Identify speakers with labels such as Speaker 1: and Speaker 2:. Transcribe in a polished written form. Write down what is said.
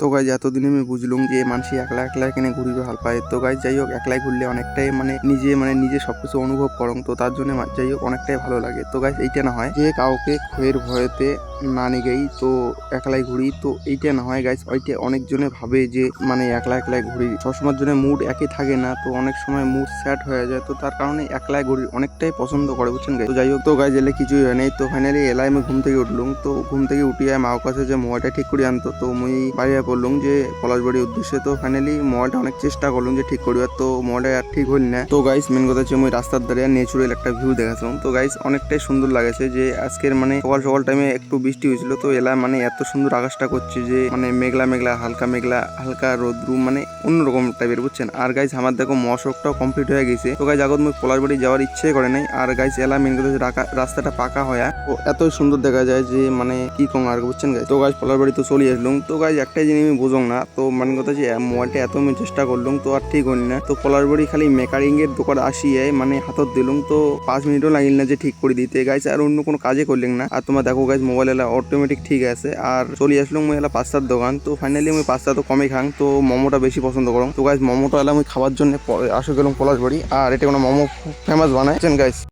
Speaker 1: তো গাইজ এতদিনে আমি বুঝলুম যে মানুষ একলা একলা এখানে ঘুরিবে ভাল পায়। তো গাইজ যাই হোক একলাই ঘুরলে অনেকটাই নিজে সবকিছু অনুভব করং, তো তার জন্য যাই হোক অনেকটাই ভালো লাগে। তো গাইজ এইটা না হয় যে কাউকে ক্ষয়ের ভয়েতে না নিগেই তো একলাই ঘুরি, তো এইটা না হয় গাইজ। ওইটা অনেকজনে ভাবে যে একলা একলাই ঘুরি, সবসময়ের জন্য মুড একই থাকে না, তো অনেক সময় মুড স্যাড হয়ে যায়, তো তার কারণে একলাই ঘুরি অনেকটাই পছন্দ করে, বুঝছেন গাইজ। তো যাই হোক, তো গাইজ এলে কিছুই হয় নাই। তো ফাইনালি এলাই আমি ঘুম থেকে উঠলুম। তো ঘুম থেকে উঠিয়ে মাও কাছে যে মোবাইলটা ঠিক করে আনতো, তো মুই বাইরে বললুম যে পলাশবাড়ির উদ্দেশ্যে। তো ফাইনালি মোবাইলটা অনেক চেষ্টা করলাম যে ঠিক করিবার, তো মোবাইলটা আর ঠিক হইল না। তো গাইস মেন কথা হচ্ছে মুই রাস্তার ধারে ন্যাচুরাল একটা ভিউ দেখাছিলাম। তো গাইস অনেকটাই সুন্দর লাগেছে যে আজকের সকাল সকাল টাইমে একটু বৃষ্টি হয়েছিল, তো এলা এত সুন্দর আকাশটা করছে যে মেঘলা মেঘলা হালকা মেঘলা হালকা রোদ্রু, অন্যরকম টাইপের, বুঝছেন। আর গাইস আমার দেখো মশকটাও কমপ্লিট হয়ে গেছে। তো গাইস আগত মুই পলাশবাড়ি যাওয়ার ইচ্ছে করে নাই। আর গাইস এলা মেন কথা হচ্ছে রাস্তাটা পাকা হয়া তো এত সুন্দর দেখা যায় যে কি কম আর, বুঝছেন গাইস। তো গাইস পলাশবাড়ি তো চলে আসলাম। তো গাইস একটাই জিনিস আমি বুঝং না, তো কথা যে মোবাইলটা এত আমি চেষ্টা করলাম তো আর ঠিক হইল না। তো পলাশবাড়ি খালি মেকারিং এর দোকানে আসিয়ে হাতত দিলুম, তো 5 মিনিটও লাগিল না যে ঠিক করে দিতে গাইস। আর অন্য কোনো কাজে করলেন না। আর তোমার দেখো গাইস মোবাইল এলা অটোমেটিক ঠিক আছে। আর চলে আসলাম মুই এলা পাস্তার দোকান। তো ফাইনালি আমি পাস্তা তো কমই খাং, তো মোমোটা বেশি পছন্দ করম। তো গাইস মোমোটা এলা আমি খাওয়ার জন্য আসে গেলাম পলাশবাড়ি। আর এটা কোনো মোমো ফেমাস বানাইছেন গাইস।